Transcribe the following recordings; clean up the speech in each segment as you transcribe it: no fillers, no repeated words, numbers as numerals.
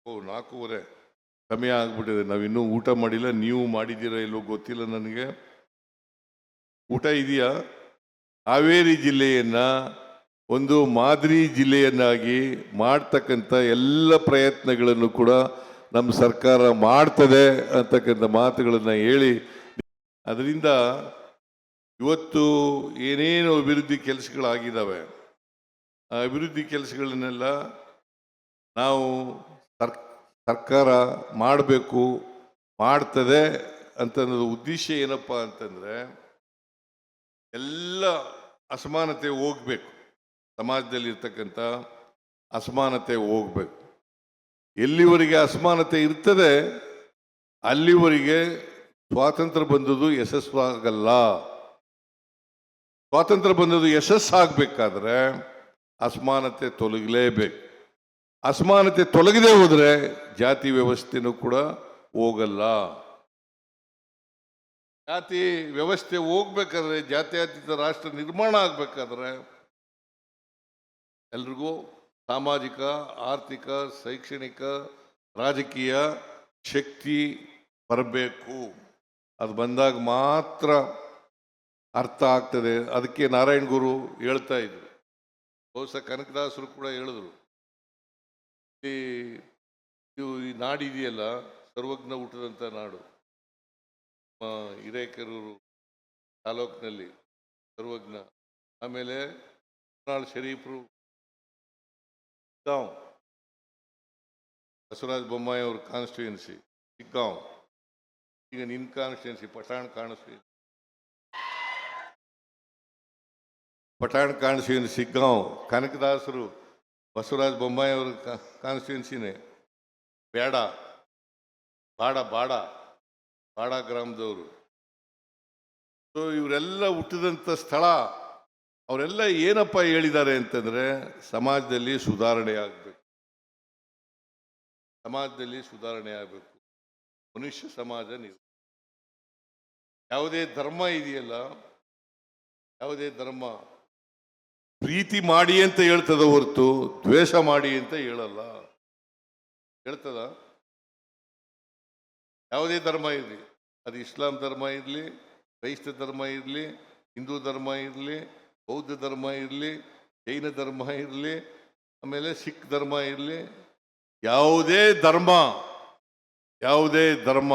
4:30 ಸಮಯ ಆಗ್ಬಿಟ್ಟಿದೆ. ನಾವಿನ್ನೂ ಊಟ ಮಾಡಿಲ್ಲ. ನೀವು ಮಾಡಿದ್ದೀರಾ ಇಲ್ಲೋ ಗೊತ್ತಿಲ್ಲ ನನಗೆ. ಊಟ ಇದೆಯಾ? ಹಾವೇರಿ ಜಿಲ್ಲೆಯನ್ನ ಒಂದು ಮಾದರಿ ಜಿಲ್ಲೆಯನ್ನಾಗಿ ಮಾಡ್ತಕ್ಕಂಥ ಎಲ್ಲ ಪ್ರಯತ್ನಗಳನ್ನು ಕೂಡ ನಮ್ಮ ಸರ್ಕಾರ ಮಾಡ್ತದೆ ಅಂತಕ್ಕಂಥ ಮಾತುಗಳನ್ನು ಹೇಳಿ, ಅದರಿಂದ ಇವತ್ತು ಏನೇನು ಅಭಿವೃದ್ಧಿ ಕೆಲಸಗಳಾಗಿದ್ದಾವೆ ಆ ಅಭಿವೃದ್ಧಿ ಕೆಲಸಗಳನ್ನೆಲ್ಲ ನಾವು ಸರ್ಕಾರ ಮಾಡಬೇಕು, ಮಾಡ್ತದೆ ಅಂತನ್ನೋದು ಉದ್ದೇಶ ಏನಪ್ಪ ಅಂತಂದ್ರೆ, ಎಲ್ಲ ಅಸಮಾನತೆ ಹೋಗ್ಬೇಕು, ಸಮಾಜದಲ್ಲಿ ಇರ್ತಕ್ಕಂಥ ಅಸಮಾನತೆ ಹೋಗ್ಬೇಕು. ಎಲ್ಲಿವರೆಗೆ ಅಸಮಾನತೆ ಇರ್ತದೆ ಅಲ್ಲಿವರೆಗೆ ಸ್ವಾತಂತ್ರ್ಯ ಬಂದದ್ದು ಯಶಸ್ವಾಗಲ್ಲ. ಸ್ವಾತಂತ್ರ್ಯ ಬಂದದ್ದು ಯಶಸ್ಸಾಗಬೇಕಾದ್ರೆ ಅಸಮಾನತೆ ತೊಲಗಲೇಬೇಕು. ಅಸಮಾನತೆ ತೊಲಗದೆ ಹೋದ್ರೆ ಜಾತಿ ವ್ಯವಸ್ಥೆನೂ ಕೂಡ ಹೋಗಲ್ಲ. ಜಾತಿ ವ್ಯವಸ್ಥೆ ಹೋಗ್ಬೇಕಾದ್ರೆ, ಜಾತ್ಯತೀತ ರಾಷ್ಟ್ರ ನಿರ್ಮಾಣ ಆಗ್ಬೇಕಾದ್ರೆ ಎಲ್ರಿಗೂ ಸಾಮಾಜಿಕ, ಆರ್ಥಿಕ, ಶೈಕ್ಷಣಿಕ, ರಾಜಕೀಯ ಶಕ್ತಿ ಬರಬೇಕು. ಅದು ಬಂದಾಗ ಮಾತ್ರ ಅರ್ಥ ಆಗ್ತದೆ. ಅದಕ್ಕೆ ನಾರಾಯಣ ಗುರು ಹೇಳ್ತಾ ಇದ್ರು, ಬಹುಶಃ ಕನಕದಾಸರು ಕೂಡ ಹೇಳಿದ್ರು, ಈ ನಾಡಿದೆಯಲ್ಲ ಸರ್ವಜ್ಞ ಹುಟ್ಟಿದಂಥ ನಾಡು. ಹಿರೇಕೆರೂರು ತಾಲೂಕಿನಲ್ಲಿ ಸರ್ವಜ್ಞ, ಆಮೇಲೆ ಶರೀಫ್ರು, ಶಿಗ್ಗಾಂವ್ ಬಸವರಾಜ ಬೊಮ್ಮಾಯಿ ಅವ್ರ ಕಾನ್ಸ್ಟಿಟ್ಯೂನ್ಸಿ ಶಿಗ್ಗಾಂವ್, ಈಗ ನಿನ್ನ ಕಾನ್ಸ್ಟಿಟ್ಯೂನ್ಸಿ ಪಠಾಣ್ ಕಾನ್ಸ್ಟಿಟ್ಯೂನ್ಸಿ ಶಿಗ್ಗಾಂವ್. ಕನಕದಾಸರು ಬಸವರಾಜ ಬೊಮ್ಮಾಯಿ ಅವ್ರ ಕಾನ್ಸ್ಟಿಟ್ಯೂನ್ಸಿನೇ ಬಾಡ ಗ್ರಾಮದವರು. ಸೊ ಇವರೆಲ್ಲ ಹುಟ್ಟಿದಂಥ ಸ್ಥಳ. ಅವರೆಲ್ಲ ಏನಪ್ಪ ಹೇಳಿದ್ದಾರೆ ಅಂತಂದ್ರೆ, ಸಮಾಜದಲ್ಲಿ ಸುಧಾರಣೆ ಆಗಬೇಕು, ಸಮಾಜದಲ್ಲಿ ಸುಧಾರಣೆ ಆಗಬೇಕು, ಮನುಷ್ಯ ಸಮಾಜ ಯಾವುದೇ ಧರ್ಮ ಇದೆಯಲ್ಲ, ಯಾವುದೇ ಧರ್ಮ ಪ್ರೀತಿ ಮಾಡಿ ಅಂತ ಹೇಳ್ತದ ಹೊರತು ದ್ವೇಷ ಮಾಡಿ ಅಂತ ಹೇಳಲ್ಲ. ಹೇಳ್ತದ? ಯಾವುದೇ ಧರ್ಮ ಇರಲಿ, ಅದು ಇಸ್ಲಾಂ ಧರ್ಮ ಇರಲಿ, ಕ್ರೈಸ್ತ ಧರ್ಮ ಇರಲಿ, ಹಿಂದೂ ಧರ್ಮ ಇರಲಿ, ಬೌದ್ಧ ಧರ್ಮ ಇರಲಿ, ಜೈನ ಧರ್ಮ ಇರಲಿ, ಆಮೇಲೆ ಸಿಖ್ ಧರ್ಮ ಇರಲಿ, ಯಾವುದೇ ಧರ್ಮ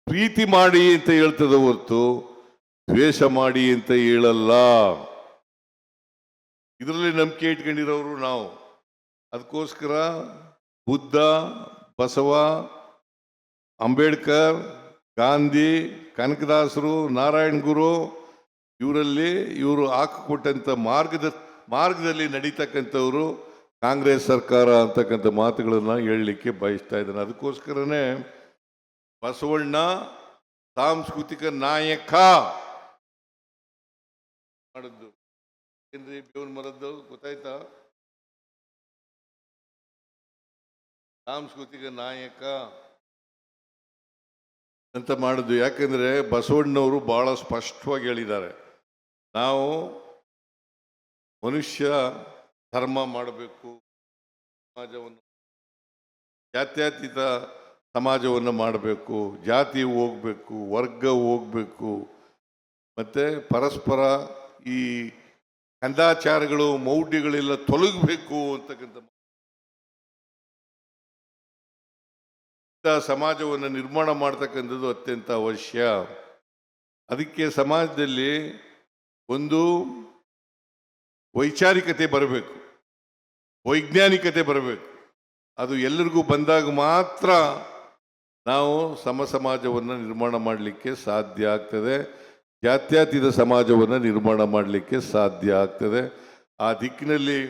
ಪ್ರೀತಿ ಮಾಡಿ ಅಂತ ಹೇಳ್ತದ ಹೊರತು ದ್ವೇಷ ಮಾಡಿ ಅಂತ ಹೇಳಲ್ಲ. ಇದರಲ್ಲಿ ನಂಬಿಕೆ ಇಟ್ಕೊಂಡಿರೋರು ನಾವು. ಅದಕ್ಕೋಸ್ಕರ ಬುದ್ಧ, ಬಸವ, ಅಂಬೇಡ್ಕರ್, ಗಾಂಧಿ, ಕನಕದಾಸರು, ನಾರಾಯಣ ಗುರು ಇವರು ಹಾಕಿಕೊಟ್ಟಂಥ ಮಾರ್ಗದಲ್ಲಿ ನಡೀತಕ್ಕಂಥವ್ರು ಕಾಂಗ್ರೆಸ್ ಸರ್ಕಾರ ಅಂತಕ್ಕಂಥ ಮಾತುಗಳನ್ನ ಹೇಳಲಿಕ್ಕೆ ಬಯಸ್ತಾ ಇದ್ದಾನೆ. ಅದಕ್ಕೋಸ್ಕರನೇ ಬಸವಣ್ಣ ಸಾಂಸ್ಕೃತಿಕ ನಾಯಕ ಮಾಡಿದ್ದು. ಏನ್ರಿ ಬೇವಿನ ಮರದ್ದು ಗೊತ್ತಾಯ್ತಾ? ಸಾಂಸ್ಕೃತಿಕ ನಾಯಕ ಅಂತ ಮಾಡಿದ್ದು. ಯಾಕೆಂದ್ರೆ ಬಸವಣ್ಣವರು ಬಹಳ ಸ್ಪಷ್ಟವಾಗಿ ಹೇಳಿದ್ದಾರೆ, ನಾವು ಮನುಷ್ಯ ಧರ್ಮ ಮಾಡಬೇಕು, ಸಮಾಜವನ್ನು ಜಾತ್ಯತೀತ ಸಮಾಜವನ್ನು ಮಾಡಬೇಕು, ಜಾತಿ ಹೋಗ್ಬೇಕು, ವರ್ಗ ಹೋಗ್ಬೇಕು, ಮತ್ತೆ ಪರಸ್ಪರ ಈ ಕಂದಾಚಾರಗಳು, ಮೌಢ್ಯಗಳೆಲ್ಲ ತೊಲಗಬೇಕು ಅಂತಕ್ಕಂಥ ಸಮಾಜವನ್ನು ನಿರ್ಮಾಣ ಮಾಡ್ತಕ್ಕಂಥದ್ದು ಅತ್ಯಂತ ಅವಶ್ಯ. ಅದಕ್ಕೆ ಸಮಾಜದಲ್ಲಿ ಒಂದು ವೈಚಾರಿಕತೆ ಬರಬೇಕು, ವೈಜ್ಞಾನಿಕತೆ ಬರಬೇಕು. ಅದು ಎಲ್ಲರಿಗೂ ಬಂದಾಗ ಮಾತ್ರ ನಾವು ಸಮಾಜವನ್ನು ನಿರ್ಮಾಣ ಮಾಡಲಿಕ್ಕೆ ಸಾಧ್ಯ ಆಗ್ತದೆ, ಜಾತ್ಯತೀತ ಸಮಾಜವನ್ನು ನಿರ್ಮಾಣ ಮಾಡಲಿಕ್ಕೆ ಸಾಧ್ಯ ಆಗ್ತದೆ. ಆ ದಿಕ್ಕಿನಲ್ಲಿ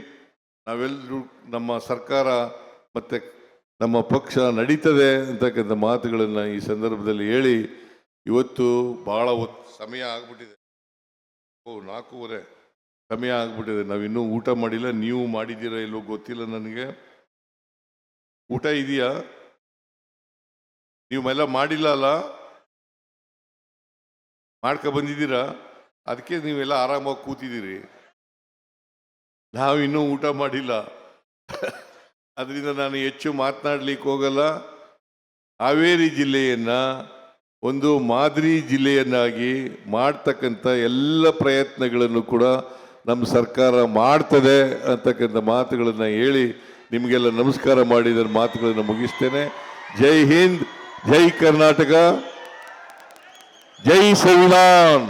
ನಾವೆಲ್ಲರೂ, ನಮ್ಮ ಸರ್ಕಾರ ಮತ್ತು ನಮ್ಮ ಪಕ್ಷ ನಡೀತದೆ ಅಂತಕ್ಕಂಥ ಮಾತುಗಳನ್ನು ಈ ಸಂದರ್ಭದಲ್ಲಿ ಹೇಳಿ, ಇವತ್ತು ಬಹಳ ಸಮಯ ಆಗ್ಬಿಟ್ಟಿದೆ. 4:30 ಸಮಯ ಆಗ್ಬಿಟ್ಟಿದೆ. ನಾವಿನ್ನೂ ಊಟ ಮಾಡಿಲ್ಲ. ನೀವು ಮಾಡಿದ್ದೀರಾ ಇಲ್ಲೋ ಗೊತ್ತಿಲ್ಲ ನನಗೆ. ಊಟ ಇದೆಯಾ? ನೀವೆಲ್ಲ ಮಾಡಿಲ್ಲ ಅಲ್ಲ, ಮಾಡ್ಕೊ ಬಂದಿದ್ದೀರಾ. ಅದಕ್ಕೆ ನೀವೆಲ್ಲ ಆರಾಮಾಗಿ ಕೂತಿದ್ದೀರಿ. ನಾವಿನ್ನೂ ಊಟ ಮಾಡಿಲ್ಲ. ಅದರಿಂದ ನಾನು ಹೆಚ್ಚು ಮಾತನಾಡಲಿಕ್ಕೆ ಹೋಗಲ್ಲ. ಹಾವೇರಿ ಜಿಲ್ಲೆಯನ್ನು ಒಂದು ಮಾದರಿ ಜಿಲ್ಲೆಯನ್ನಾಗಿ ಮಾಡ್ತಕ್ಕಂಥ ಎಲ್ಲ ಪ್ರಯತ್ನಗಳನ್ನು ಕೂಡ ನಮ್ಮ ಸರ್ಕಾರ ಮಾಡ್ತದೆ ಅಂತಕ್ಕಂಥ ಮಾತುಗಳನ್ನು ಹೇಳಿ ನಿಮಗೆಲ್ಲ ನಮಸ್ಕಾರ ಮಾಡಿ ನನ್ನ ಮಾತುಗಳನ್ನು ಮುಗಿಸ್ತೇನೆ. ಜೈ ಹಿಂದ್, ಜೈ ಕರ್ನಾಟಕ, ಜೈ ಸಂವಿಧಾನ್.